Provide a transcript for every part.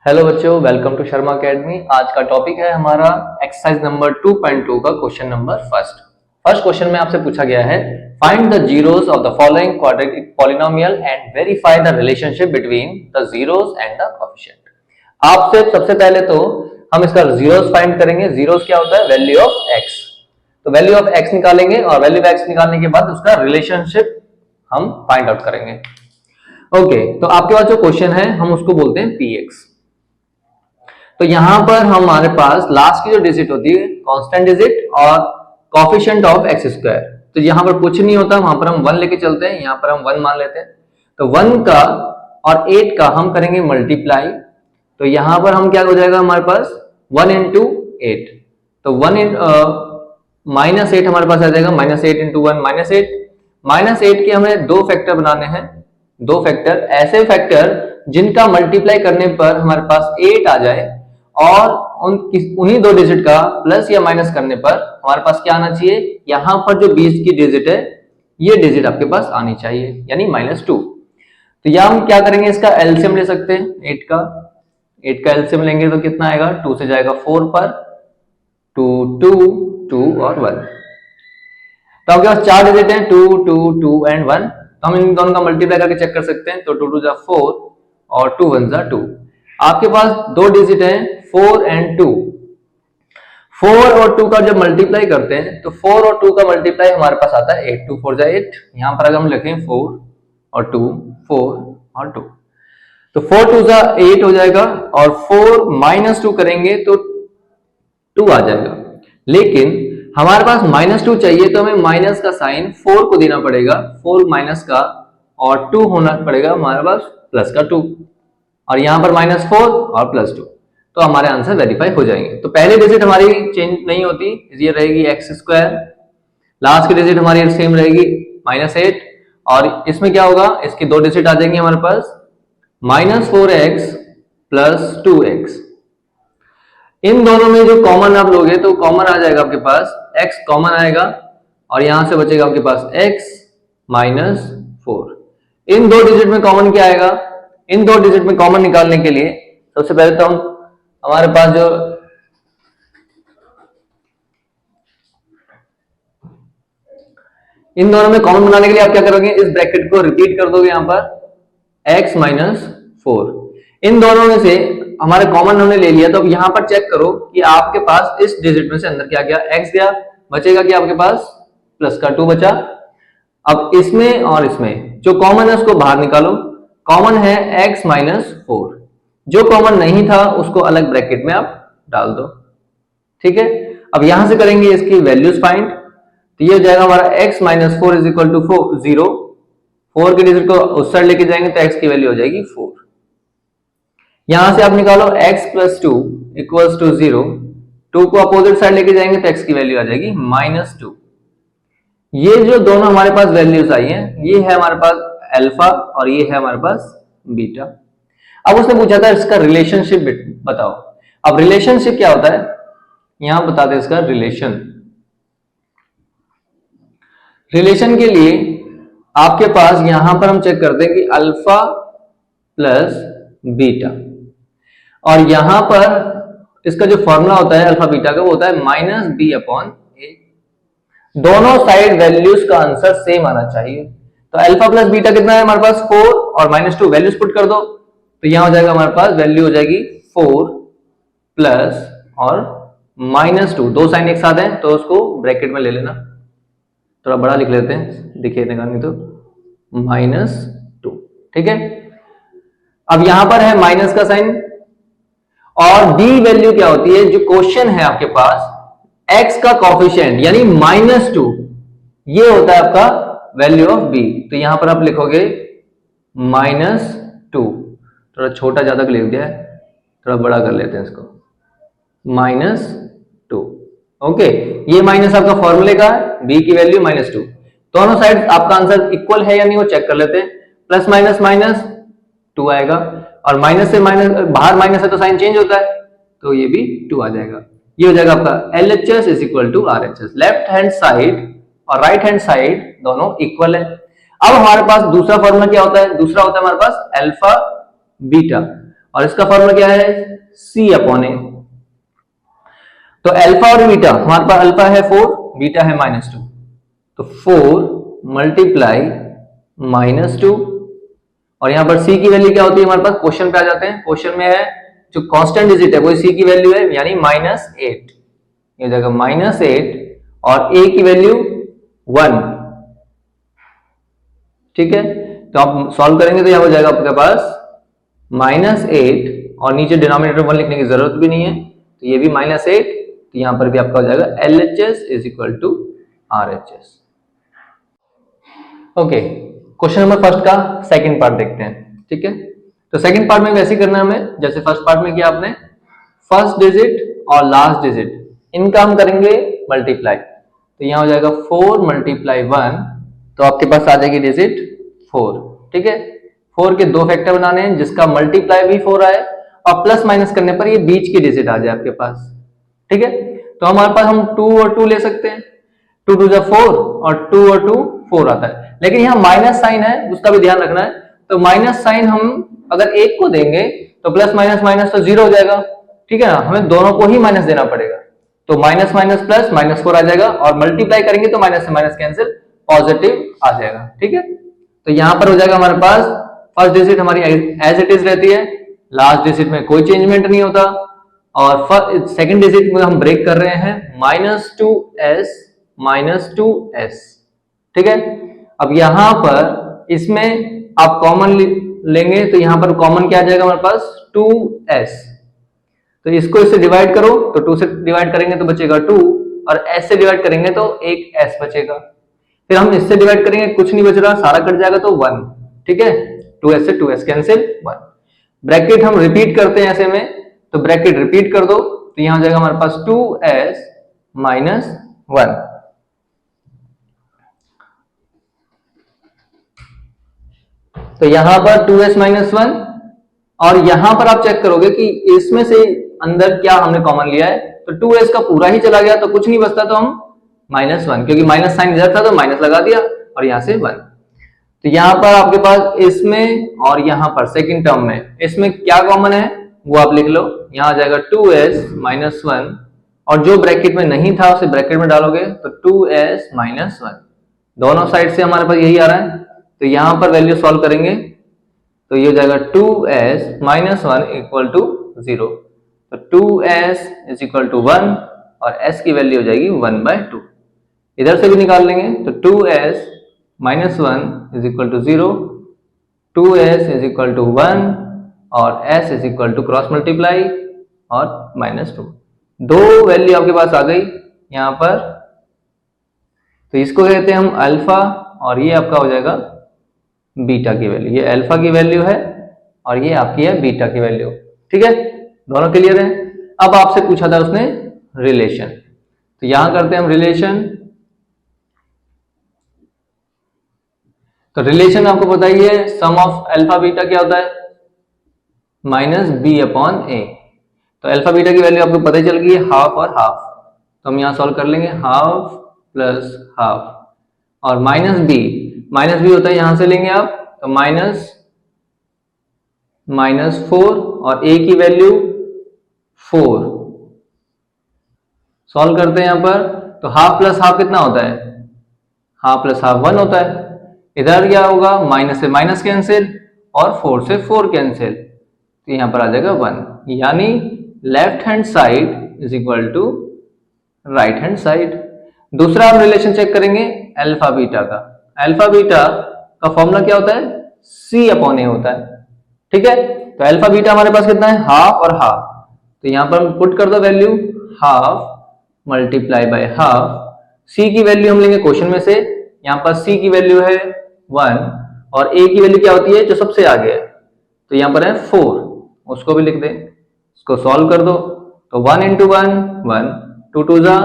Hello बच्चों, welcome to Sharma academy. आज का टॉपिक है हमारा एक्सरसाइज नंबर 2.2 का क्वेश्चन नंबर फर्स्ट क्वेश्चन में आपसे पूछा गया है, find the zeros of the following quadratic polynomial and verify the relationship between the zeros and the coefficient. आपसे सबसे पहले तो हम इसका जीरोस फाइंड करेंगे। जीरोस क्या होता है? Value of x. तो वैल्यू ऑफ एक्स निकालेंगे और वैल्यू ऑफ एक्स निकालने के बाद उसका रिलेशनशिप हम फाइंड आउट करेंगे। ओके, तो आपके पास जो क्वेश्चन है हम उसको बोलते हैं पी एक्स। तो यहां पर हमारे पास लास्ट की जो डिजिट होती है कांस्टेंट डिजिट और कोएफिशिएंट ऑफ एक्स स्क्वायर। तो यहां पर कुछ नहीं होता, वहां पर हम 1 लेके चलते हैं, यहां पर हम 1 मान लेते हैं। तो 1 का और 8 का हम करेंगे मल्टीप्लाई। तो यहां पर हम क्या हो जाएगा हमारे पास 1 इंटू 8। तो 1 माइनस 8 हमारे पास आ जाएगा, माइनस 8 इंटू 1 माइनस 8। माइनस 8 के हमें दो फैक्टर बनाने हैं, दो फैक्टर, ऐसे फैक्टर जिनका मल्टीप्लाई करने पर हमारे पास 8 आ जाए और उन्हीं दो डिजिट का प्लस या माइनस करने पर हमारे पास क्या आना चाहिए, यहां पर जो 20 की डिजिट है ये डिजिट आपके पास आनी चाहिए, यानी -2। तो यहां हम क्या करेंगे, इसका एलसीएम ले सकते हैं। 8 का एलसीएम लेंगे तो कितना आएगा, 2 से जाएगा 4 पर, 2 2 2 और 1। तो आपके पास चार डिजिट हैं, 2 2 2 एंड 1। तो हम इन दोनों का मल्टीप्लाई करके चेक कर सकते हैं। तो 2 2 जा 4 और 2 1 जा 2। आपके पास दो डिजिट हैं 4 एंड 2। 4 और 2 का जब मल्टीप्लाई करते हैं तो 4 और 2 का मल्टीप्लाई हमारे पास आता है 8। 2 4 जा 8। यहां पर अगर हम लिखें 4 और 2, 4 और 2, तो 4 2 जा 8 हो जाएगा और 4 माइनस 2 करेंगे तो 2 आ जाएगा। लेकिन हमारे पास -2 चाहिए तो हमें माइनस का साइन 4 को देना पड़ेगा, 4 माइनस का, और 2 होना पड़ेगा हमारे पास प्लस का 2, और यहां पर -4 और +2। तो हमारे आंसर वेरीफाई हो जाएंगे। तो पहली डिजिट हमारी चेंज नहीं होती, ये रहेगी x²। लास्ट की डिजिट हमारी सेम रहेगी -8, और इसमें क्या होगा, इसकी दो डिजिट आ जाएंगी हमारे पास -4x + 2x। इन दोनों में जो कॉमन आप लोगे तो कॉमन आ जाएगा आपके पास x कॉमन आएगा, और यहां से बचेगा आपके पास x -4। इन दो डिजिट में कॉमन क्या आएगा, इन दो डिजिट में कॉमन निकालने के लिए सबसे पहले तो हमारे पास जो इन दोनों में कॉमन बनाने के लिए आप क्या करोगे, इस ब्रैकेट को रिपीट कर दोगे यहां पर x -4। इन दोनों में से हमारे कॉमन हमने ले लिया, तो अब यहां पर चेक करो कि आपके पास इस डिजिट में से अंदर क्या गया, x गया, बचेगा कि आपके पास +2 बचा। अब इसमें और इसमें जो कॉमन है उसको बाहर निकालो। कॉमन है x -4, जो कॉमन नहीं था उसको अलग ब्रैकेट में आप डाल दो। ठीक है, अब यहां से करेंगे इसकी वैल्यूज फाइंड। तो ये हो जाएगा हमारा x -4 = 0। 4 के डिजिट को उस साइड लेके जाएंगे तो x की वैल्यू हो जाएगी 4। यहां से आप निकालो x + 2 = 0। 2 को अपोजिट साइड लेके जाएंगे तो x की वैल्यू आ जाएगी -2। ये जो दोनों हमारे पास वैल्यूज आई हैं, ये है हमारे पास अल्फा और ये है हमारे पास बीटा। अब उसने पूछा था इसका रिलेशनशिप बताओ। अब रिलेशनशिप क्या होता है, यहां बताते हैं इसका रिलेशन के लिए आपके पास यहां पर हम चेक करते हैं कि अल्फा प्लस बीटा, और यहां पर इसका जो फॉर्मूला होता है अल्फा बीटा का वो होता है -b/a। दोनों साइड वैल्यूज का आंसर सेम आना चाहिए। तो अल्फा प्लस बीटा कितना है हमारे पास 4 और -2, वैल्यूज पुट कर दो। तो यहां हो जाएगा हमारे पास वैल्यू हो जाएगी 4 प्लस और -2, दो साइन एक साथ हैं तो उसको ब्रैकेट में ले लेना, थोड़ा बड़ा लिख लेते हैं, दिखे नहीं तो -2। ठीक है, अब यहां पर है माइनस का साइन, और b वैल्यू क्या होती है, जो क्वेश्चन है आपके पास x का कोएफिशिएंट यानी -2, ये होता है आपका वैल्यू ऑफ b। तो यहां पर आप लिखोगे -2, थोड़ा छोटा ज्यादा लिख दिया है, थोड़ा बड़ा कर लेते हैं इसको, -2। ओके, ये माइनस आपका फॉर्मूले का है, b की वैल्यू -2। दोनों साइड आपका आंसर इक्वल है या नहीं वो चेक कर लेते हैं। प्लस माइनस माइनस 2 आएगा, और माइनस से माइनस, बाहर माइनस है तो साइन चेंज होता है, तो ये भी 2 आ जाएगा। ये हो जाएगा आपका LHS = RHS। Left hand side और राइट हैंड साइड दोनों इक्वल है। अब हमारे पास दूसरा फॉर्मूला क्या होता है, दूसरा होता है हमारे पास अल्फा बीटा, और इसका फॉर्मूला क्या है, C अपॉन ए। तो अल्फा और बीटा, हमारे पास अल्फा है 4, बीटा है -2, तो 4 मल्टीप्लाई -2, और यहां पर C की वैल्यू क्या होती है हमारे पास, क्वेश्चन पे आ जाते हैं। क्वेश्चन में है जो कांस्टेंट डिजिट है वही C की वैल्यू है, यानी -8, ये हो जाएगा -8, और A की वैल्यू 1, ठीक है। तो आप सॉल्व करेंगे तो यहां हो जाएगा आपके पास -8, और नीचे डिनोमिनेटर 1 लिखने की जरूरत भी नहीं है, तो ये भी -8, तो यहां पर भी आपका हो जाएगा LHS is equal to RHS। Okay, question number first का सेकंड पार्ट देखते हैं, ठीक है। तो सेकंड पार्ट में वैसे ही करना है हमें जैसे फर्स्ट पार्ट में किया आपने, फर्स्ट डिजिट और लास्ट डिजिट इनका हम करेंगे मल्टीप्लाई। तो यहां हो जाएगा 4 मल्टीप्लाई 1, तो आपके पास आ जाएगी डिजिट 4, ठीक है। 4 के दो फैक्टर बनाने हैं जिसका मल्टीप्लाई भी 4 आए और प्लस माइनस करने पर ये बीच की डिजिट आ जाए आपके पास, ठीक है। तो हमारे पास हम 2 और 2 ले सकते हैं, 2 2 जा 4 और 2 और 2 4 आता है, लेकिन यहाँ माइनस साइन है उसका भी ध्यान रखना है। तो माइनस साइन हम अगर एक को देंगे तो प्लस माइनस माइनस तो 0 हो जाएगा, ठीक है ना, हमें दोनों को ही माइनस देना पड़ेगा। तो माइनस माइनस प्लस -4 आ जाएगा, और मल्टीप्लाई करेंगे तो माइनस से माइनस कैंसिल, पॉजिटिव आ जाएगा, ठीक है। तो यहां पर हो जाएगा हमारे पास फर्स्ट डिजिट हमारी एज इट इज रहती है, लास्ट डिजिट में कोई चेंजमेंट नहीं होता, और सेकंड डिजिट में हम ब्रेक कर रहे हैं -2s, ठीक है। अब यहां पर इसमें आप कॉमन लेंगे तो यहां पर कॉमन क्या आ जाएगा हमारे पास 2s, तो इसको इससे डिवाइड करो तो 2 से डिवाइड करेंगे तो बचेगा 2, और s से डिवाइड करेंगे तो एक s बचेगा। फिर हम इससे डिवाइड करेंगे, कुछ नहीं बच रहा, सारा कट जाएगा तो 1, ठीक है। 2s से 2s कैंसिल, 1। ब्रैकेट हम रिपीट करते हैं ऐसे में, तो ब्रैकेट रिपीट कर दो तो यहां हो जाएगा हमारे पास 2s माइनस 1। तो यहां पर 2s माइनस 1, और यहां पर आप चेक करोगे कि इसमें से अंदर क्या हमने कॉमन लिया है, तो 2s का पूरा ही चला गया तो कुछ नहीं बचता, तो हम -1, क्योंकि माइनस साइन इधर था तो माइनस लगा दिया, और यहां से 1। तो यहां पर आपके पास इसमें और यहां पर सेकंड टर्म में इसमें क्या कॉमन है वो आप लिख लो, यहां आ जाएगा 2s माइनस 1, और जो ब्रैकेट में नहीं था उसे ब्रैकेट में डालोगे तो 2s माइनस 1, दोनों साइड से हमारे पास यही आ रहा है। तो यहां पर वैल्यू सॉल्व करेंगे तो ये हो जाएगा 2s माइनस 1 इक्वल टू 0, तो 2s इज इक्वल टू 1, और s की वैल्यू हो जाएगी 1/2। इधर से भी निकाल लेंगे तो 2s minus 1 is equal to 0, 2s is equal to 1, और s is equal to cross multiply और -2। दो वैल्यू आपके पास आ गई यहां पर, तो इसको कहते हैं हम अल्फा, और ये आपका हो जाएगा बीटा की वैल्यू। ये अल्फा की वैल्यू है और ये आपकी है बीटा की वैल्यू, ठीक है। दोनों क्लियर है। अब आपसे पूछा था उसने रिलेशन, तो यहां करते हैं हम रिलेशन। तो रिलेशन आपको पता ही है, सम ऑफ अल्फा बीटा क्या होता है, -b/a। तो अल्फा बीटा की वैल्यू आपको पता ही चल गई है, हाफ और हाफ, तो हम यहां सॉल्व कर लेंगे, हाफ प्लस हाफ, और माइनस बी होता है, यहां से लेंगे आप तो -4, और a की वैल्यू 4। सॉल्व करते हैं यहां पर, तो हाफ प्लस हाफ कितना होता है, हाफ प्लस हाफ 1 होता है। इधर क्या होगा, माइनस से माइनस कैंसिल और 4 से 4 कैंसिल, तो यहां पर आ जाएगा 1, यानी left hand side is equal to right hand side. दूसरा हम रिलेशन चेक करेंगे अल्फा बीटा का। अल्फा बीटा का फॉर्मूला क्या होता है, C/A होता है, ठीक है। तो अल्फा बीटा हमारे पास कितना है, हाफ और हाफ, तो यहां पर हम पुट कर दो value, half multiply by half. C की वैल्यू हम लेंगे क्वेश्चन में से, यहां पर C की वैल्यू है 1, और A की वैल्यू क्या होती है जो सबसे आगे है, तो यहां पर है 4, उसको भी लिख दें। इसको सॉल्व कर दो तो 1 × 1 1, 2 2 जा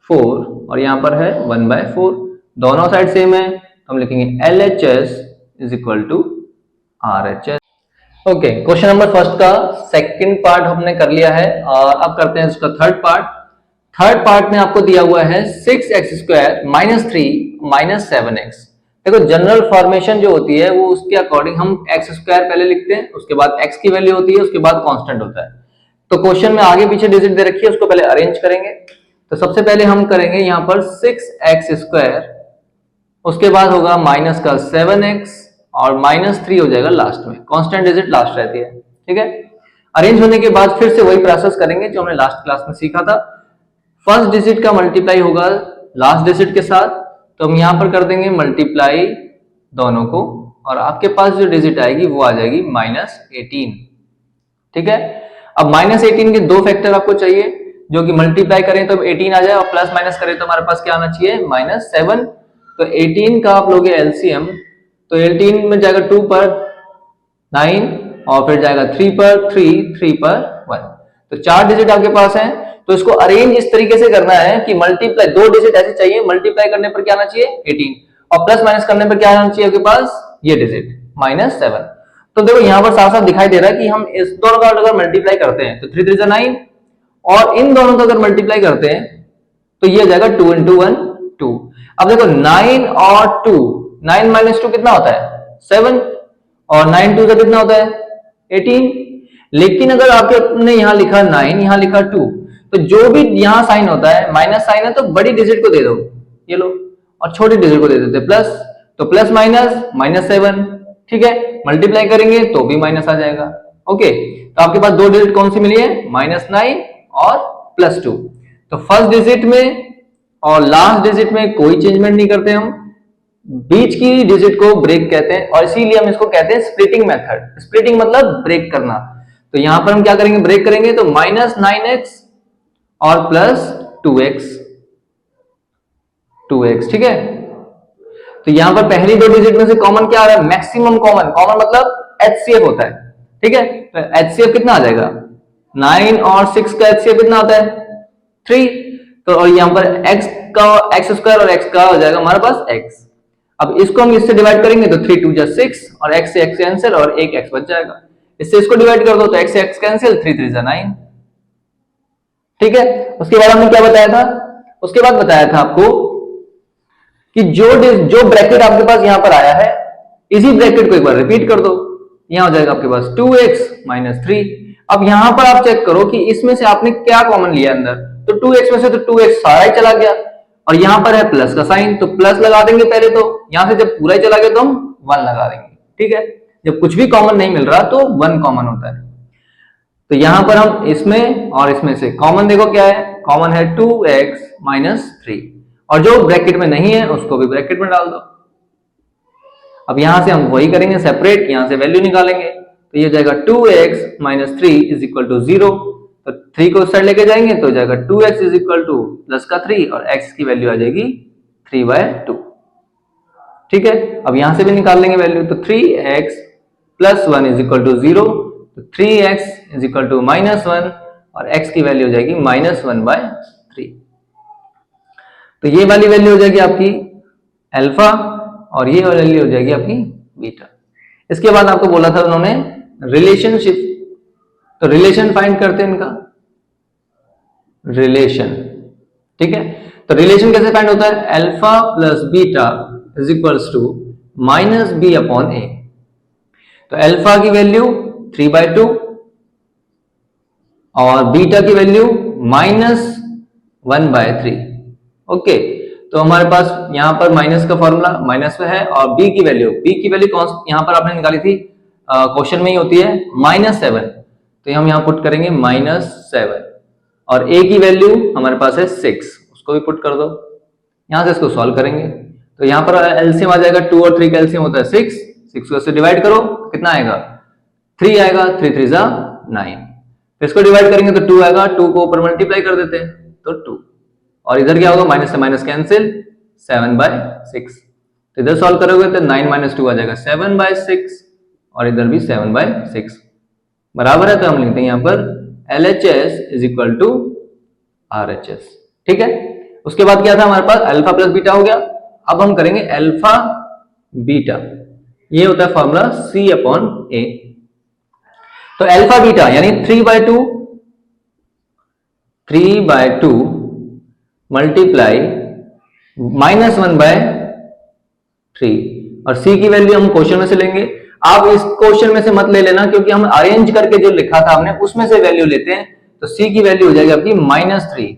4, और यहां पर है 1/4, दोनों साइड सेम है, तो हम लिखेंगे LHS is equal to RHS। Okay, question number first का सेकंड पार्ट हमने कर लिया है, और अब करते हैं इसका थर्ड पार्ट। थर्ड पार्ट में आपको दिया हुआ है 6x² - 3 - 7x। देखो जनरल फॉर्मेशन जो होती है वो उसके अकॉर्डिंग हम एक्स स्क्वायर पहले लिखते हैं, उसके बाद एक्स की वैल्यू होती है, उसके बाद कांस्टेंट होता है। तो क्वेश्चन में आगे पीछे डिजिट दे रखी है, उसको पहले अरेंज करेंगे। तो सबसे पहले हम करेंगे यहाँ पर 6x², उसके बाद होगा माइनस का 7x और -3 हो जाएगा लास्ट में, कांस्टेंट डिजिट लास्ट रहती है, ठीक है। अरेंज होने के बाद फिर से वही प्रोसेस करेंगे जो हमने लास्ट क्लास में सीखा था। फर्स्ट डिजिट का मल्टीप्लाई होगा लास्ट डिजिट के साथ, तो हम यहां पर कर देंगे मल्टीप्लाई दोनों को, और आपके पास जो डिजिट आएगी वो आ जाएगी -18, ठीक है। अब -18 के दो फैक्टर आपको चाहिए, जो कि मल्टीप्लाई करें तो 18 आ जाए और प्लस माइनस करें तो हमारे पास क्या आना चाहिए, -7। तो 18 का आप लोगे एलसीएम, तो 18 में जाएगा 2 पर 9 और फिर जाएगा 3 पर 3 पर 1, तो 4 डिजिट आपके पास है। तो इसको अरेंज इस तरीके से करना है कि मल्टीप्लाई, दो डिजिट ऐसे चाहिए, मल्टीप्लाई करने पर क्या आना चाहिए 18, और प्लस माइनस करने पर क्या आना चाहिए आपके पास ये डिजिट -7। तो देखो यहाँ पर साफ साफ दिखाई दे रहा है कि हम इस दोनों का अगर मल्टीप्लाई करते हैं तो 3 3 9, और इन दोनों का अगर मल्टीप्लाई करते हैं तो ये जाएगा 2 × 1 2। अब देखो 9 और 2, 9 - 2 कितना होता है 7, और 9 2 से कितना होता है 18। लेकिन अगर आपने यहाँ लिखा 9, यहाँ लिखा 2, तो जो भी यहाँ साइन होता है माइनस साइन है, तो बड़ी डिजिट को दे दो, ये लो, और छोटी डिजिट को दे देते प्लस, तो प्लस माइनस -7, ठीक है। मल्टीप्लाई करेंगे तो भी माइनस आ जाएगा, ओके। तो आपके पास दो डिजिट कौन सी मिली है -9 और +2। तो फर्स्ट डिजिट में और लास्ट डिजिट में कोई चेंजमेंट नहीं करते हम, बीच की डिजिट को ब्रेक कहते हैं, और इसीलिए हम इसको कहते हैं स्प्लिटिंग मेथड। स्प्लिटिंग मतलब ब्रेक करना। तो यहां पर हम क्या करेंगे, ब्रेक करेंगे, तो -9x और +2x, ठीक है। तो यहां पर पहली दो डिजिट में से कॉमन क्या आ रहा है, मैक्सिमम कॉमन, कॉमन मतलब एचसीएफ होता है, ठीक है। तो एचसीएफ कितना आ जाएगा 9 और 6 का एचसीएफ कितना आता है 3। तो और यहां पर x² और x का हो जाएगा हमारे पास x। अब इसको हम इससे डिवाइड करेंगे तो 3 2 6, और x से x कैंसिल और एक x बच जाएगा। इससे इसको डिवाइड कर दो तो x से x कैंसिल, 3 3 9, ठीक है। उसके बाद हमने क्या बताया था, उसके बाद बताया था आपको कि जो ब्रैकेट आपके पास यहां पर आया है, इसी ब्रैकेट को एक बार रिपीट कर दो, यहां हो जाएगा आपके पास 2x - 3। अब यहां पर आप चेक करो कि इसमें से आपने क्या कॉमन लिया अंदर, तो 2x में से तो 2x सारा ही चला गया, और यहां पर है प्लस का साइन, तो प्लस लगा देंगे पहले, तो यहां से जब पूरा ही चला गया तो हम 1 लगा देंगे, ठीक है। जब कुछ भी कॉमन नहीं मिल रहा तो 1 कॉमन होता है। तो यहां पर हम इसमें और इसमें से कॉमन देखो क्या है, कॉमन है 2x - 3, और जो ब्रैकेट में नहीं है उसको भी ब्रैकेट में डाल दो। अब यहां से हम वही करेंगे सेपरेट, यहां से वैल्यू निकालेंगे, तो ये जाएगा 2x - 3 = 0। तो 3 को साइड लेके जाएंगे तो जाएगा 2x = +3, और x की वैल्यू आ जाएगी 3/2, ठीक है। अब यहां से भी निकाल लेंगे वैल्यू, तो 3x + 1 = 0, तो 3x = -1, और x की वैल्यू हो जाएगी -1/3। तो ये वाली वैल्यू हो जाएगी आपकी अल्फा, और ये वाली वैल्यू हो जाएगी आपकी बीटा। इसके बाद आपको बोला था उन्होंने रिलेशनशिप, तो रिलेशन फाइंड करते हैं इनका, रिलेशन, ठीक है। तो रिलेशन कैसे फाइंड होता है, अल्फा + बीटा = -b/a। तो अल्फा की वैल्यू 3/2 और बीटा की वैल्यू -1/3, ओके। तो हमारे पास यहां पर माइनस का फॉर्मूला माइनस में है, और b की वैल्यू कौन यहां पर आपने निकाली थी, क्वेश्चन में ही होती है -7, तो हम यहां पुट करेंगे -7, और a की वैल्यू हमारे पास है 6, उसको भी पुट कर दो। यहां से इसको सॉल्व करेंगे तो यहां पर एलसीएम आ जाएगा, 2 और 3 का एलसीएम होता है 6 को इससे डिवाइड करो कितना आएगा 3 आएगा, 3 3 9। इसको डिवाइड करेंगे तो 2 आएगा, 2 को ऊपर मल्टीप्लाई कर देते हैं तो 2, और इधर क्या होगा माइनस से माइनस कैंसिल 7/6। तो इधर सॉल्व करोगे तो 9 - 2 आ जाएगा 7/6, और इधर भी 7/6 बराबर है। तो हम लिखते हैं यहां पर LHS = RHS, ठीक है। उसके बाद क्या था हमारे पास अल्फा + बीटा हो गया। अब हम करेंगे अल्फा बीटा, ये होता है फॉर्मूला C/A। तो अल्फा बीटा यानी 3/2 मल्टीप्लाई -1/3, और सी की वैल्यू हम क्वेश्चन में से लेंगे। आप इस क्वेश्चन में से मत ले लेना, क्योंकि हम अरेंज करके जो लिखा था हमने उसमें से वैल्यू लेते हैं। तो सी की वैल्यू हो जाएगी आपकी -3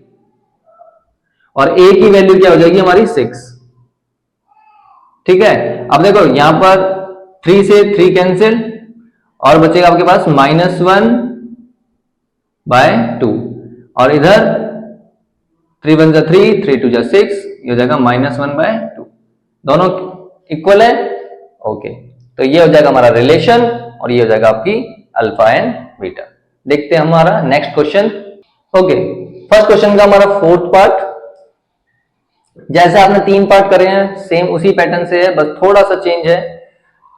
और ए की वैल्यू क्या हो जाएगी हमारी 6। ठीक है, अब देखो यहां पर 3 से 3 कैंसिल और बचेगा आपके पास -1/2 और इधर 3 1 3 3 2 6, ये हो जाएगा -1/2। दोनों इक्वल है। ओके, तो ये हो जाएगा हमारा रिलेशन और ये हो जाएगा आपकी अल्फा एंड बीटा। देखते हैं हमारा next question. Okay, first question का हमारा फोर्थ पार्ट। जैसे आपने 3 पार्ट करे हैं सेम उसी पैटर्न से है, बस थोड़ा सा चेंज है।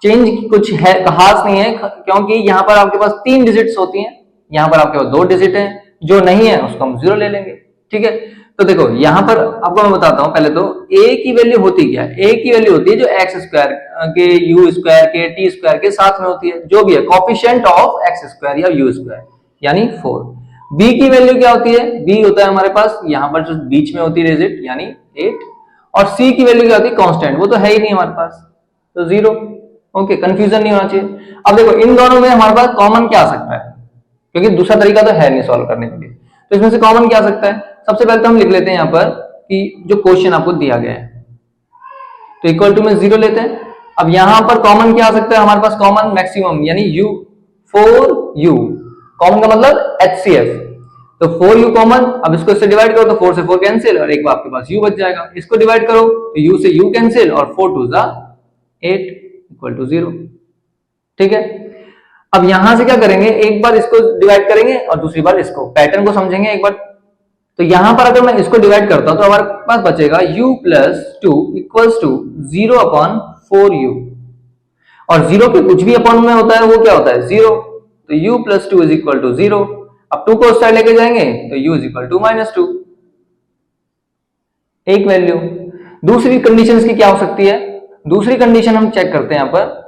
चेंज कुछ है खास नहीं है, क्योंकि यहां पर आपके पास 3 डिजिट्स होती हैं, यहां पर आपके पास 2 डिजिट हैं। जो नहीं है उसको हम 0 ले लेंगे। ठीक है, तो देखो यहां पर आपको मैं बताता हूं। पहले तो a की वैल्यू होती क्या है? a की वैल्यू होती है जो x स्क्वायर के, u स्क्वायर के, t स्क्वायर के साथ में होती है, जो भी है कोफिशिएंट ऑफ x स्क्वायर या u स्क्वायर, यानी 4। b की वैल्यू क्या होती है? b होता है हमारे पास यहां पर जो बीच में होती है डिजिट, यानी 8। और c की वैल्यू क्या होती है? कांस्टेंट, वो तो है ही नहीं हमारे पास, तो 0। ओके, कंफ्यूजन नहीं होना चाहिए। अब देखो इन दोनों में हमारे पास कॉमन क्या आ सकता है, क्योंकि दूसरा तरीका तो है नहीं सॉल्व करने के लिए। तो इसमें से कॉमन क्या आ सकता है? सबसे पहले तो हम लिख लेते हैं यहां पर कि जो क्वेश्चन आपको दिया गया है, तो इक्वल टू में 0 लेते हैं। अब यहां पर कॉमन क्या आ सकता है हमारे पास? कॉमन मैक्सिमम, यानी u 4u। कॉमन का मतलब HCF, तो 4u कॉमन। अब इसको इससे डिवाइड करो तो 4 से 4 कैंसिल और एक बार आपके पास u बच जाएगा। इसको डिवाइड करो तो u से u कैंसिल और 4 2 8 इक्वल टू 0। ठीक है, अब यहां से क्या करेंगे, एक बार इसको डिवाइड करेंगे और दूसरी बार इसको, पैटर्न को समझेंगे एक बार। तो यहां पर अगर मैं इसको डिवाइड करता हूं तो हमारे पास बचेगा u plus 2 equals to 0/4u, और 0 के कुछ भी अपॉन में होता है वो क्या होता है? 0। तो u plus 2 is equal to 0। अब 2 को उस साइड लेके जाएंगे तो u इज इक्वल टू -2, एक वैल्यू। दूसरी कंडीशन की क्या हो सकती है? दूसरी कंडीशन हम चेक करते हैं यहां पर।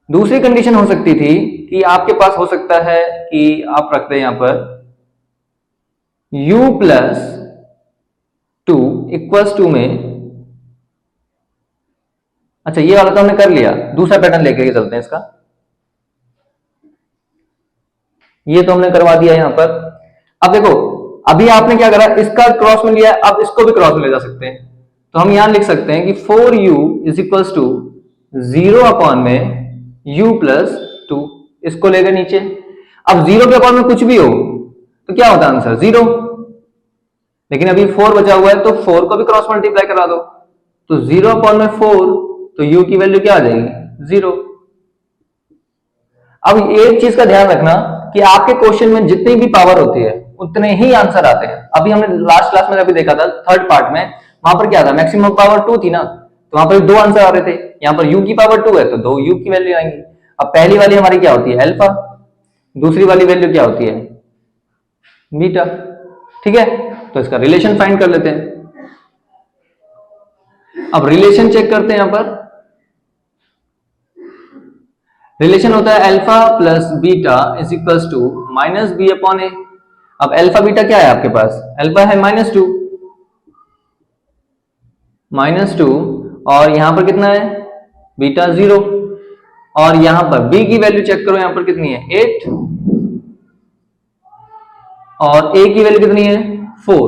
दूसरी कंडीशन हो सकती थी कि आपके पास हो सकता है कि आप रखते हैं यहां पर u प्लस 2 इक्वल्स टू में, अच्छा ये वाला तो हमने कर लिया, दूसरा पैटर्न लेके चलते हैं इसका। ये तो हमने करवा दिया यहां पर। अब देखो अभी आपने क्या करा, इसका क्रॉस में लिया, अब इसको भी क्रॉस में ले जा सकते हैं। तो हम यहां लिख सकते हैं कि 4u is equals to 0 upon में u प्लस 2, इसको लेकर नीचे। अब 0 के अपॉन में कुछ भी हो तो क्या होता है आंसर? 0। लेकिन अभी 4 बचा हुआ है तो 4 को भी क्रॉस मल्टीप्लाई करा दो, तो 0 अपॉन में 4, तो u की वैल्यू क्या आ जाएगी? 0। अब एक चीज का ध्यान रखना कि आपके क्वेश्चन में जितनी भी पावर होती है उतने ही आंसर आते हैं। अभी हमने लास्ट क्लास में अभी देखा था थर्ड पार्ट में, वहां पर क्या था? मैक्सिमम पावर 2 थी ना, तो वहां पर 2 आंसर आ रहे थे। यहाँ पर u की पावर 2 है तो 2 u की वैल्यू आएंगी। अब पहली वाली हमारी क्या होती है? अल्फा। दूसरी वाली वैल्यू क्या होती है? बीटा। ठीक है, तो इसका रिलेशन फाइंड कर लेते हैं। अब रिलेशन चेक करते हैं यहां पर। रिलेशन होता है alpha plus beta is equals to -b upon a। अब अल्फा बीटा क्या है आपके पास? अल्फा है -2 और यहां पर कितना है? बीटा 0। और यहां पर b की वैल्यू चेक करो, यहां पर कितनी है? 8 और a की वैल्यू कितनी है? 4।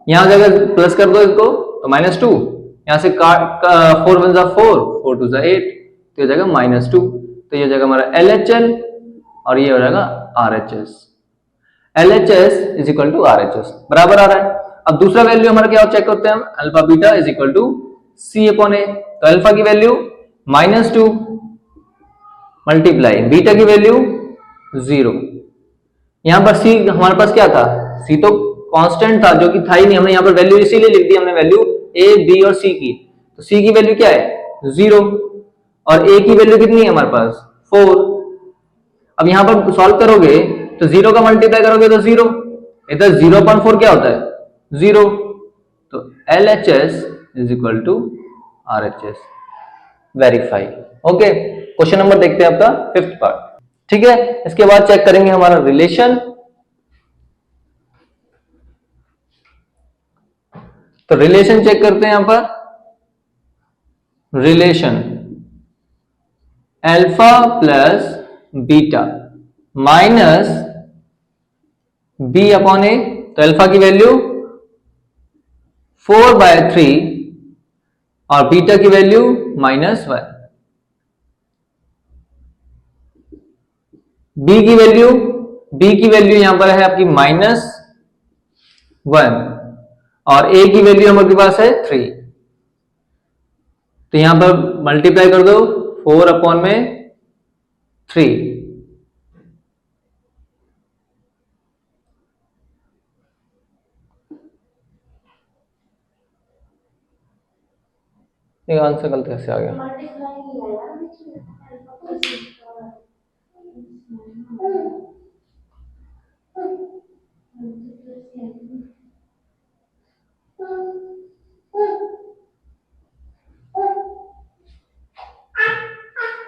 यहां अगर प्लस कर दो इसको तो -2, यहां से 4 1 4 4 2 8, तो हो जाएगा -2। तो ये हो जाएगा हमारा LHL और ये हो जाएगा RHS। LHS is equal to RHS बराबर आ रहा है। अब दूसरा वैल्यू हमारा क्या चेक करते हैं हम? Alpha beta is equal to C upon A। तो अल्फा की वैल्यू -2 मल्टीप्लाई बीटा की वैल्यू 0। यहां पर C हमारे पास क्या था? C तो कांस्टेंट था, जो कि था ही नहीं। हमने यहां पर वैल्यू इसीलिए लिख दी, हमने वैल्यू A B और C की। तो C की वैल्यू क्या है? 0 और A की वैल्यू कितनी है हमारे पास? 4। अब यहां पर सॉल्व करोगे तो 0 का मल्टीप्लाई करोगे तो 0, इधर 0/4 क्या होता है? 0। तो LHS is equal to RHS। Verify. Okay, question number देखते हैं आपका फिफ्थ पार्ट। ठीक है, इसके बाद चेक करेंगे हमारा रिलेशन। तो रिलेशन चेक करते हैं यहां पर, relation alpha plus beta minus b upon a. तो अल्फा की वैल्यू 4/3 और बीटा की वैल्यू -1। बी की वैल्यू यहां पर है आपकी -1 और ए की वैल्यू हमारे पास है 3। तो यहां पर मल्टीप्लाई कर दो 4/3। ये आंसर गलत कैसे आ गया?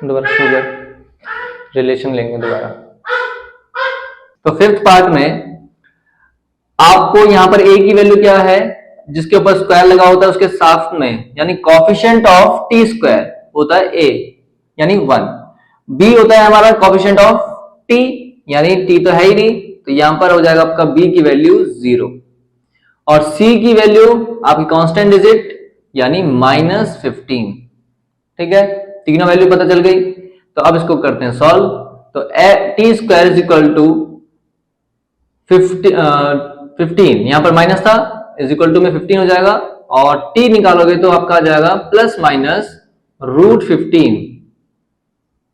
दोबारा शुगर रिलेशन लेंगे दोबारा। तो फिफ्थ पार्ट में आपको यहां पर ए की वैल्यू क्या है, जिसके ऊपर स्क्वायर लगा होता है उसके साथ में, यानी कॉफिशिएंट ऑफ टी स्क्वायर होता है ए यानी 1। बी होता है हमारा कॉफिशिएंट ऑफ टी, यानी टी तो है ही नहीं, तो यहां पर हो जाएगा आपका बी की वैल्यू 0 और सी की वैल्यू आपकी कांस्टेंट डिजिट यानी -15। ठीक है, तीनों वैल्यू पता चल गई। तो अब इसको करते हैं सॉल्व। तो T square is equal to 15, यहां पर माइनस था, इज इक्वल टू में 15 हो जाएगा और टी निकालोगे तो आपका आ जाएगा ±√15।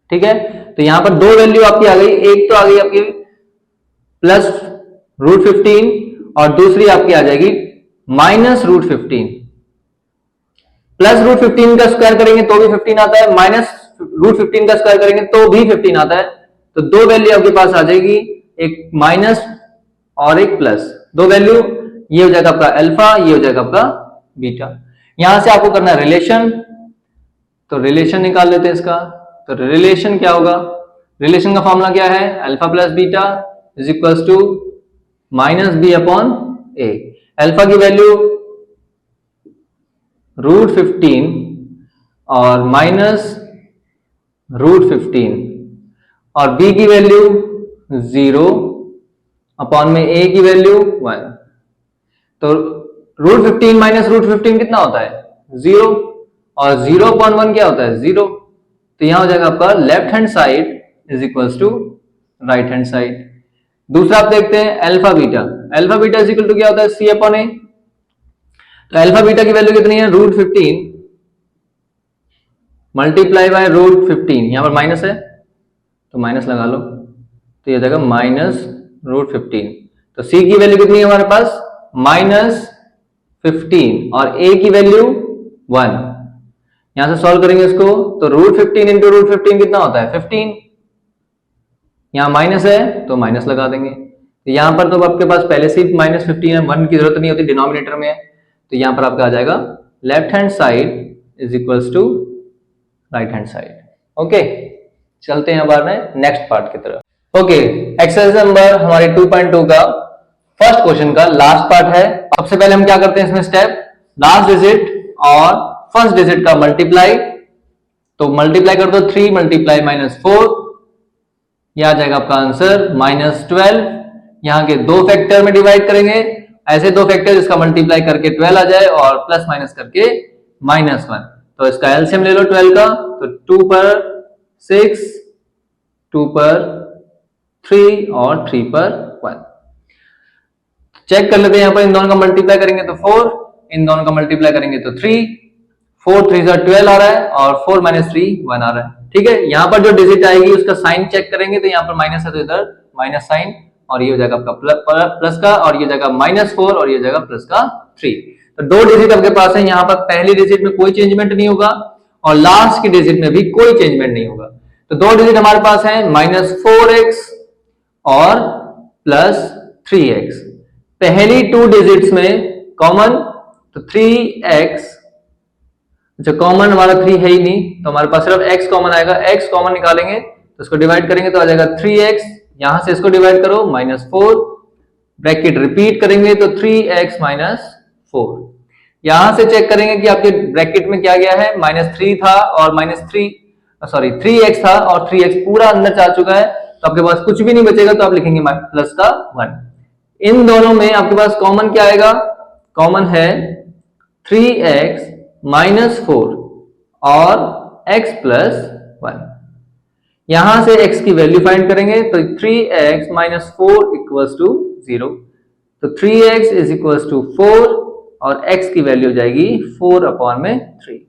ठीक है, तो यहां पर दो वैल्यू आपकी आ गई, एक तो आ गई आपकी +√15 और दूसरी आपकी आ जाएगी -√15। +√15 का स्क्वायर करेंगे तो भी 15 आता है, -√15 का स्क्वायर करेंगे तो भी 15 आता है। तो दो वैल्यू आपके पास आ जाएगी, एक माइनस और एक प्लस। दो वैल्यू, ये हो जाएगा आपका अल्फा, ये हो जाएगा आपका बीटा। यहां से आपको करना है रिलेशन, तो रिलेशन निकाल लेते हैं इसका। तो रिलेशन क्या होगा, रिलेशन का फॉर्मूला क्या है, alpha plus beta is equal to -b upon A. Alpha की वैल्यू √15 और -√15 और b की वैल्यू 0 अपॉन में a की वैल्यू 1। तो √15 -√15 कितना होता है 0 और 0/1 क्या होता है 0। तो यहां हो जाएगा आपका left hand side is equal to right hand side. दूसरा आप देखते हैं alpha beta. Alpha beta is equal to क्या होता है C/A। तो अल्फा बीटा की वैल्यू कितनी है √15 मल्टीप्लाई बाय √15, यहां पर माइनस है तो माइनस लगा लो, तो ये जाएगा -√15। तो सी की वैल्यू कितनी है हमारे पास -15 और ए की वैल्यू 1। यहां से सॉल्व करेंगे इसको, तो √15 इंटू √15 कितना होता है 15, यहां माइनस है तो माइनस लगा देंगे। तो यहां पर तो आपके पास पहले से -15 है, 1 की जरूरत नहीं होती, डिनोमिनेटर में है। तो यहां पर आपका आ जाएगा left hand side is equals to right hand side. Okay, चलते हैं अब नेक्स्ट पार्ट की तरफ। ओके, एक्सरसाइज नंबर हमारे 2.2 का फर्स्ट क्वेश्चन का लास्ट पार्ट है। सबसे पहले हम क्या करते हैं इसमें स्टेप, लास्ट डिजिट और फर्स्ट डिजिट का मल्टीप्लाई। तो मल्टीप्लाई कर दो 3 मल्टीप्लाई -4, यह आ जाएगा आपका आंसर -12। यहां के दो फैक्टर में डिवाइड करेंगे, ऐसे दो फैक्टर जिसका मल्टीप्लाई करके 12 आ जाए और प्लस माइनस करके -1। तो इसका एलसीएम ले लो 12 का, तो 2 पर 6, 2 पर 3 और 3 पर 1। चेक कर लेते हैं, यहां पर इन दोनों का मल्टीप्लाई करेंगे तो 4, इन दोनों का मल्टीप्लाई करेंगे तो 3, 4 3 12 आ रहा है और 4 - 3 1 आ रहा है। ठीक है, यहां पर जो डिजिट आएगी उसका साइन चेक करेंगे, तो यहां पर माइनस है तो इधर माइनस साइन, और ये हो जाएगा आपका प्लस का, और ये जाएगा -4 और ये जाएगा प्लस का 3। तो दो डिजिट आपके पास है, यहां पर पहली डिजिट में कोई चेंजमेंट नहीं होगा और लास्ट की डिजिट में भी कोई चेंजमेंट नहीं होगा। तो दो डिजिट हमारे पास है -4x और +3x। पहली टू डिजिट्स में कॉमन, तो 3x, अच्छा कॉमन हमारा 3 है ही नहीं, तो हमारे पास सिर्फ x कॉमन आएगा। x कॉमन निकालेंगे तो इसको डिवाइड करेंगे तो आ जाएगा 3x, यहां से इसको डिवाइड करो -4, ब्रैकेट रिपीट करेंगे तो 3x - 4। यहां से चेक करेंगे कि आपके ब्रैकेट में क्या गया है, -3 था और -3x था और 3x पूरा अंदर जा चुका है, तो आपके पास कुछ भी नहीं बचेगा, तो आप लिखेंगे प्लस का 1। इन दोनों में आपके पास कॉमन क्या आएगा, कॉमन है 3x - 4 और x + 1। यहां से x की वैल्यू फाइंड करेंगे, तो 3x - 4 = 0, तो 3x = 4 और x की वैल्यू हो जाएगी 4/3।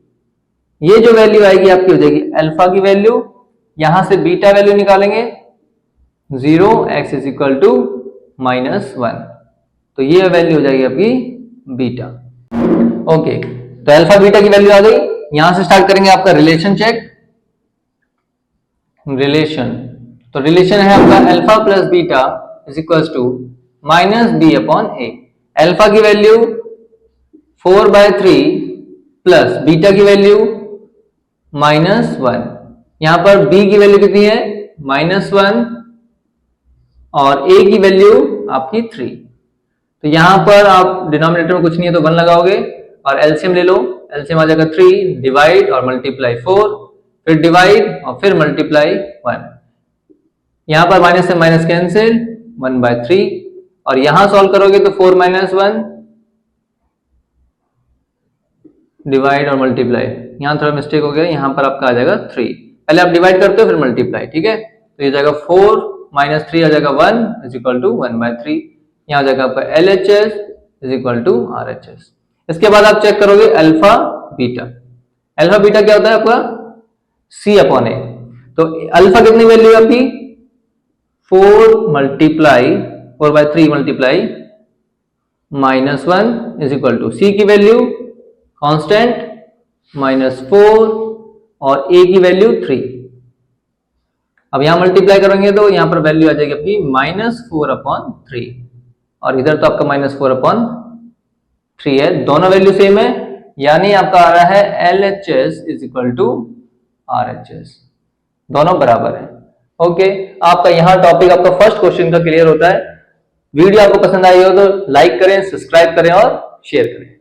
ये जो वैल्यू आएगी आपकी हो जाएगी अल्फा की वैल्यू। यहां से बीटा वैल्यू निकालेंगे, 0x = -1, तो ये वैल्यू हो जाएगी आपकी बीटा। ओके, तो अल्फा बीटा की वैल्यू आ गई। यहां से स्टार्ट करेंगे आपका रिलेशन चेक। रिलेशन, तो रिलेशन है आपका alpha plus beta = -b/a। Alpha की वैल्यू 4/3 प्लस बीटा की वैल्यू -1। यहां पर b की वैल्यू कितनी है, -1 और a की वैल्यू आपकी 3। तो यहां पर आप डिनोमिनेटर में कुछ नहीं है तो 1 लगाओगे और एलसीएम ले लो। एलसीएम आ जाएगा 3, डिवाइड और मल्टीप्लाई 4, फिर डिवाइड और फिर मल्टीप्लाई 1। यहां पर माइनस से माइनस कैंसिल, 1/3, और यहां सॉल्व करोगे तो 4 - 1 डिवाइड और मल्टीप्लाई। यहां थोड़ा मिस्टेक हो गया, यहां पर आपका आ जाएगा 3। पहले आप डिवाइड करते हो फिर मल्टीप्लाई, ठीक है। तो ये जाएगा 4 - 3 आ जाएगा 1 = 1/3। यहां आ जाएगा आपका LHS = RHS। इसके बाद आप चेक करोगे अल्फा बीटा। अल्फा बीटा क्या होता है आपका, C/A। तो अल्फा कितनी वैल्यू है आपकी, 4/3 मल्टीप्लाई -1 C की वैल्यू कांस्टेंट -4 और a की वैल्यू 3। अब यहां मल्टीप्लाई करेंगे तो यहां पर वैल्यू आ जाएगी आपकी -4/3 और इधर तो आपका -4/3 है, दोनों वैल्यू सेम है, यानी आपका आ रहा है LHS = RHS, दोनों बराबर है। ओके, आपका यहां टॉपिक आपका फर्स्ट क्वेश्चन का क्लियर होता है। वीडियो आपको पसंद आई हो तो लाइक करें, सब्सक्राइब करें और शेयर करें।